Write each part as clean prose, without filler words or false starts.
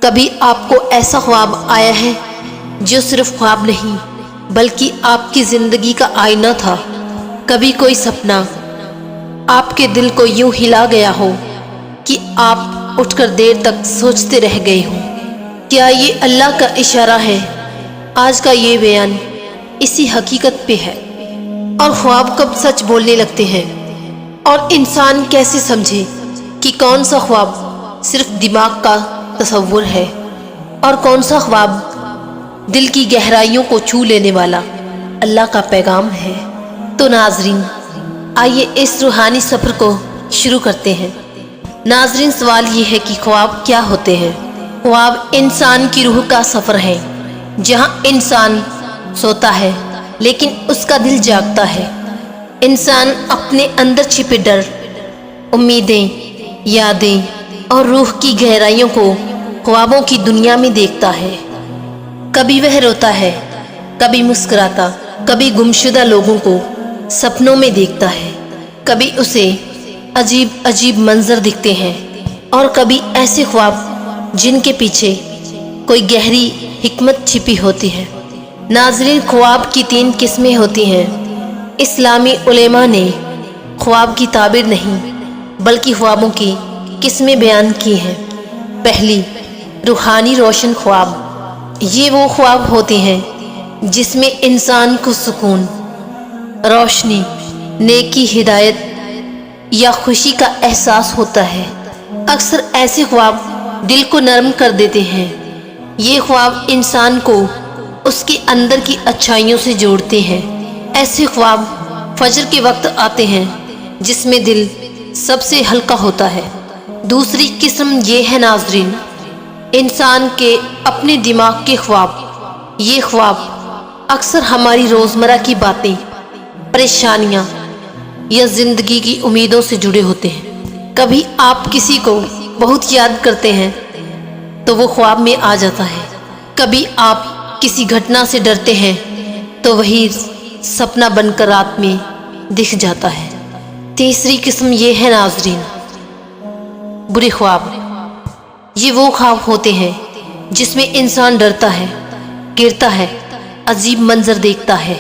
کبھی آپ کو ایسا خواب آیا ہے جو صرف خواب نہیں بلکہ آپ کی زندگی کا آئینہ تھا؟ کبھی کوئی سپنا آپ کے دل کو یوں ہلا گیا ہو کہ آپ اٹھ کر دیر تک سوچتے رہ گئے ہوں؟ کیا یہ اللہ کا اشارہ ہے؟ آج کا یہ بیان اسی حقیقت پہ ہے۔ اور خواب کب سچ بولنے لگتے ہیں، اور انسان کیسے سمجھے کہ کون سا خواب صرف دماغ کا تصور ہے اور کون سا خواب دل کی گہرائیوں کو چھو لینے والا اللہ کا پیغام ہے؟ تو ناظرین، آئیے اس روحانی سفر کو شروع کرتے ہیں۔ ناظرین، سوال یہ ہے کہ خواب کیا ہوتے ہیں؟ خواب انسان کی روح کا سفر ہے، جہاں انسان سوتا ہے لیکن اس کا دل جاگتا ہے۔ انسان اپنے اندر چھپے ڈر، امیدیں، یادیں اور روح کی گہرائیوں کو خوابوں کی دنیا میں دیکھتا ہے۔ کبھی وہ روتا ہے، کبھی مسکراتا، کبھی گمشدہ لوگوں کو سپنوں میں دیکھتا ہے، کبھی اسے عجیب عجیب منظر دکھتے ہیں، اور کبھی ایسے خواب جن کے پیچھے کوئی گہری حکمت چھپی ہوتی ہے۔ ناظرین، خواب کی 3 قسمیں ہوتی ہیں۔ اسلامی علماء نے خواب کی تعبیر نہیں بلکہ خوابوں کی قسمیں بیان کی ہیں۔ پہلی، روحانی روشن خواب۔ یہ وہ خواب ہوتے ہیں جس میں انسان کو سکون، روشنی، نیکی، ہدایت یا خوشی کا احساس ہوتا ہے۔ اکثر ایسے خواب دل کو نرم کر دیتے ہیں۔ یہ خواب انسان کو اس کے اندر کی اچھائیوں سے جوڑتے ہیں۔ ایسے خواب فجر کے وقت آتے ہیں جس میں دل سب سے ہلکا ہوتا ہے۔ دوسری قسم یہ ہے ناظرین، انسان کے اپنے دماغ کے خواب۔ یہ خواب اکثر ہماری روزمرہ کی باتیں، پریشانیاں یا زندگی کی امیدوں سے جڑے ہوتے ہیں۔ کبھی آپ کسی کو بہت یاد کرتے ہیں تو وہ خواب میں آ جاتا ہے، کبھی آپ کسی گھٹنا سے ڈرتے ہیں تو وہی سپنا بن کر رات میں دکھ جاتا ہے۔ تیسری قسم یہ ہے ناظرین، برے خواب۔ یہ وہ خواب ہوتے ہیں جس میں انسان ڈرتا ہے، گرتا ہے، عجیب منظر دیکھتا ہے۔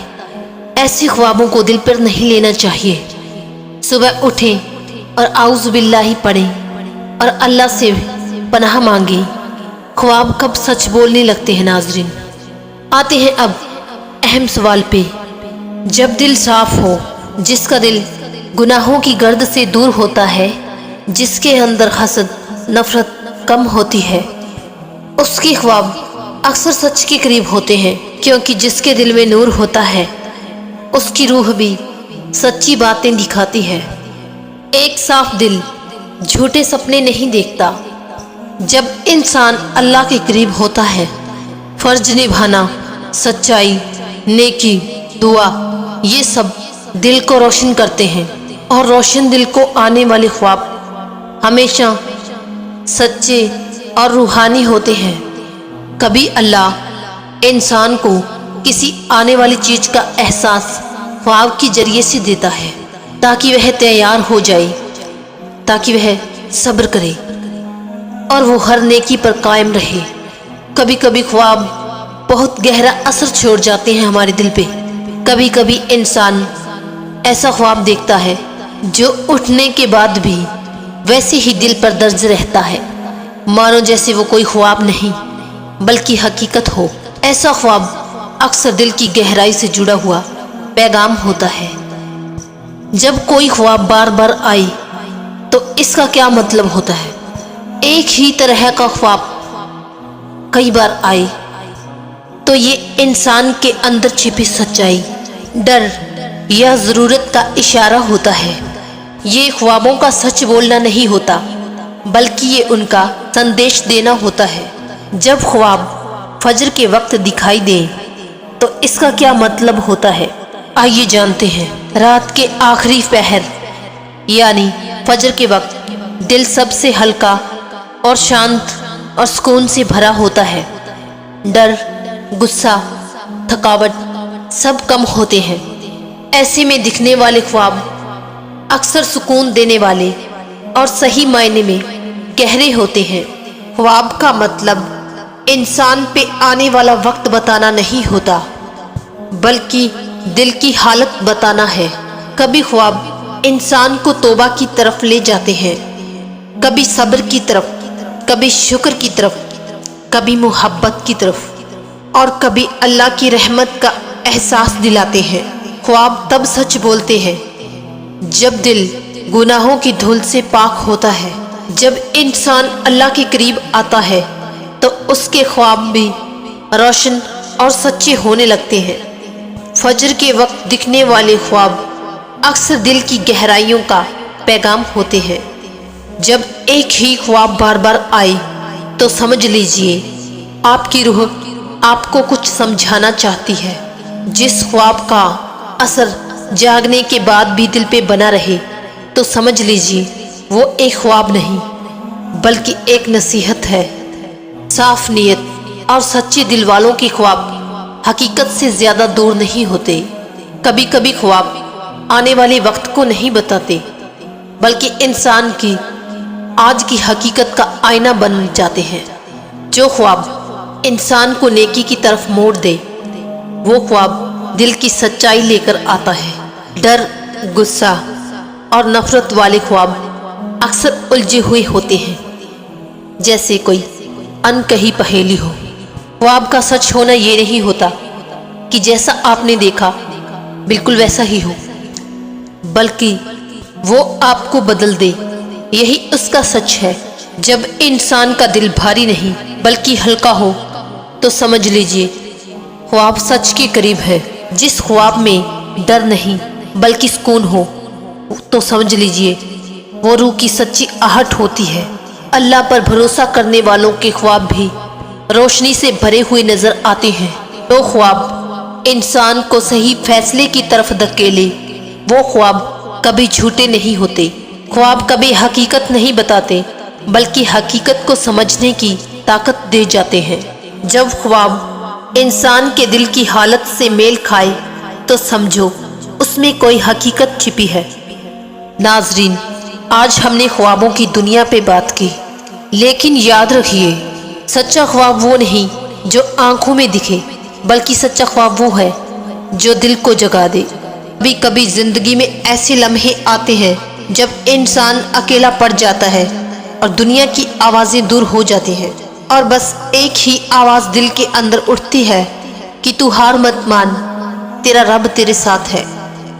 ایسے خوابوں کو دل پر نہیں لینا چاہیے۔ صبح اٹھیں اور اعوذ باللہ پڑھیں اور اللہ سے پناہ مانگیں۔ خواب کب سچ بولنے لگتے ہیں ناظرین؟ آتے ہیں اب اہم سوال پہ۔ جب دل صاف ہو، جس کا دل گناہوں کی گرد سے دور ہوتا ہے، جس کے اندر حسد، نفرت کم ہوتی ہے، اس کے خواب اکثر سچ کے قریب ہوتے ہیں، کیونکہ جس کے دل میں نور ہوتا ہے اس کی روح بھی سچی باتیں دکھاتی ہے۔ ایک صاف دل جھوٹے سپنے نہیں دیکھتا۔ جب انسان اللہ کے قریب ہوتا ہے، فرض نبھانا، سچائی، نیکی، دعا، یہ سب دل کو روشن کرتے ہیں، اور روشن دل کو آنے والے خواب ہمیشہ سچے اور روحانی ہوتے ہیں۔ کبھی اللہ انسان کو کسی آنے والی چیز کا احساس خواب کے ذریعے سے دیتا ہے، تاکہ وہ تیار ہو جائے، تاکہ وہ صبر کرے اور وہ ہر نیکی پر قائم رہے۔ کبھی کبھی خواب بہت گہرا اثر چھوڑ جاتے ہیں ہمارے دل پہ۔ کبھی کبھی انسان ایسا خواب دیکھتا ہے جو اٹھنے کے بعد بھی ویسے ہی دل پر درج رہتا ہے، مانو جیسے وہ کوئی خواب نہیں بلکہ حقیقت ہو۔ ایسا خواب اکثر دل کی گہرائی سے جڑا ہوا پیغام ہوتا ہے۔ جب کوئی خواب بار بار آئے تو اس کا کیا مطلب ہوتا ہے؟ ایک ہی طرح کا خواب کئی بار آئے تو یہ انسان کے اندر چھپی سچائی، ڈر یا ضرورت کا اشارہ ہوتا ہے۔ یہ خوابوں کا سچ بولنا نہیں ہوتا بلکہ یہ ان کا سندیش دینا ہوتا ہے۔ جب خواب فجر کے وقت دکھائی دیں تو اس کا کیا مطلب ہوتا ہے؟ آئیے جانتے ہیں۔ رات کے آخری پہر یعنی فجر کے وقت دل سب سے ہلکا اور شانت اور سکون سے بھرا ہوتا ہے۔ ڈر، غصہ، تھکاوٹ سب کم ہوتے ہیں۔ ایسے میں دکھنے والے خواب اکثر سکون دینے والے اور صحیح معنی میں گہرے ہوتے ہیں۔ ख्वाब का मतलब इंसान पे आने वाला वक्त बताना नहीं होता, बल्कि दिल की हालत बताना है। कभी ख्वाब इंसान को तौबा की तरफ ले जाते हैं, कभी सब्र की तरफ, कभी शुक्र की तरफ, कभी मोहब्बत की तरफ, और कभी अल्लाह की रहमत का एहसास दिलाते हैं। ख्वाब तब सच बोलते हैं जब दिल गुनाहों की धूल से पाक होता है। जब इंसान अल्लाह के करीब आता है तो उसके ख्वाब भी रोशन और सच्चे होने लगते हैं। फजर के वक्त दिखने वाले ख्वाब अक्सर दिल की गहराइयों का पैगाम होते हैं। जब एक ही ख्वाब बार बार आए तो समझ लीजिए आपकी रूह आपको कुछ समझाना चाहती है। जिस ख्वाब का असर जागने के बाद भी दिल पे बना रहे तो समझ लीजिए वो एक ख्वाब नहीं बल्कि एक नसीहत है। साफ नीयत और सच्चे दिल वालों के ख्वाब हकीकत से ज़्यादा दूर नहीं होते। कभी कभी ख्वाब आने वाले वक्त को नहीं बताते बल्कि इंसान की आज की हकीकत का आईना बन जाते हैं। जो ख्वाब इंसान को नेकी की तरफ मोड़ दे वो ख्वाब दिल की सच्चाई लेकर आता है। डर, गुस्सा और नफरत वाले ख्वाब अक्सर उलझे हुए होते हैं, जैसे कोई अनकही पहेली हो। ख्वाब का सच होना ये नहीं होता कि जैसा आपने देखा बिल्कुल वैसा ही हो, बल्कि वो आपको बदल दे, यही उसका सच है। जब इंसान का दिल भारी नहीं बल्कि हल्का हो तो समझ लीजिए ख्वाब सच के करीब है। जिस ख्वाब में डर नहीं बल्कि सुकून हो तो समझ लीजिए वो रूह की सच्ची आहट होती है। अल्लाह पर भरोसा करने वालों के ख्वाब भी रोशनी से भरे हुए नजर आते हैं। वो ख्वाब इंसान को सही फैसले की तरफ धकेले, वो ख्वाब कभी झूठे नहीं होते। ख्वाब कभी हकीकत नहीं बताते बल्कि हकीकत को समझने की ताकत दे जाते हैं। जब ख्वाब इंसान के दिल की हालत से मेल खाए तो समझो उसमें कोई हकीकत छिपी है। नाजरीन, आज हमने ख्वाबों की दुनिया पे बात की, लेकिन याद रखिए सच्चा ख्वाब वो नहीं जो आंखों में दिखे बल्कि सच्चा ख्वाब वो है जो दिल को जगा दे। कभी कभी जिंदगी में ऐसे लम्हे आते हैं जब इंसान अकेला पड़ जाता है और दुनिया की आवाज़ें दूर हो जाती हैं और बस एक ही आवाज़ दिल के अंदर उठती है कि तू हार मत मान, तेरा रब तेरे साथ है।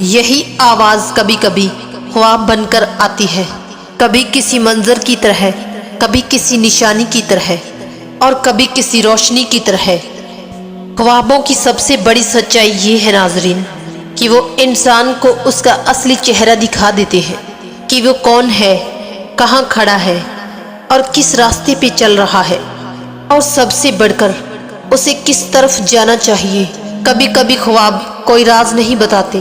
यही आवाज़ कभी कभी ख्वाब बनकर आती है, कभी किसी मंजर की तरह, कभी किसी निशानी की तरह और कभी किसी रोशनी की तरह। ख्वाबों की सबसे बड़ी सच्चाई ये है नाजरीन कि वो इंसान को उसका असली चेहरा दिखा देते हैं कि वो कौन है, कहाँ खड़ा है और किस रास्ते पे चल रहा है, और सबसे बढ़कर उसे किस तरफ जाना चाहिए। कभी कभी ख्वाब कोई राज नहीं बताते,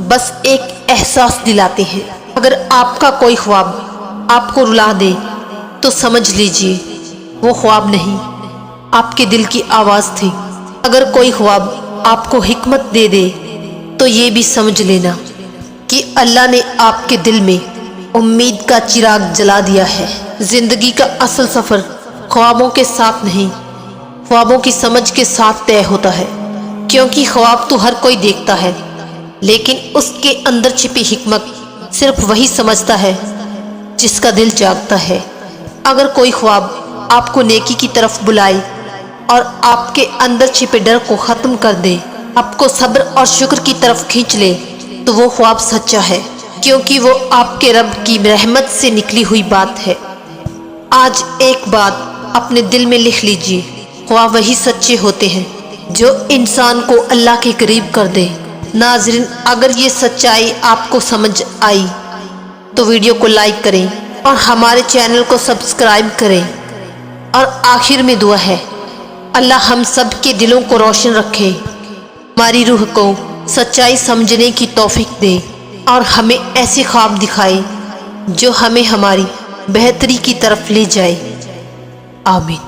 बस एक एहसास दिलाते हैं। अगर आपका कोई ख्वाब आपको रुला दे तो समझ लीजिए वो ख्वाब नहीं, आपके दिल की आवाज़ थी। अगर कोई ख्वाब आपको हिकमत दे दे तो ये भी समझ लेना कि अल्लाह ने आपके दिल में उम्मीद का चिराग जला दिया है। जिंदगी का असल सफ़र ख्वाबों के साथ नहीं, ख्वाबों की समझ के साथ तय होता है। क्योंकि ख्वाब तो हर कोई देखता है, लेकिन उसके अंदर छिपी हिकमत सिर्फ वही समझता है जिसका दिल जागता है। अगर कोई ख्वाब आपको नेकी की तरफ बुलाए और आपके अंदर छिपे डर को ख़त्म कर दे, आपको सब्र और शुक्र की तरफ खींच ले, तो वो ख्वाब सच्चा है, क्योंकि वो आपके रब की रहमत से निकली हुई बात है। आज एक बात अपने दिल में लिख लीजिए, ख्वाब वही सच्चे होते हैं जो इंसान को अल्लाह के करीब कर दे। नाज़रीन, अगर ये सच्चाई आपको समझ आई तो वीडियो को लाइक करें और हमारे चैनल को सब्सक्राइब करें। और आखिर में दुआ है, अल्लाह हम सब के दिलों को रोशन रखे, हमारी रूह को सच्चाई समझने की तौफीक दे और हमें ऐसे ख्वाब दिखाए जो हमें हमारी बेहतरी की तरफ ले जाए। आमीन।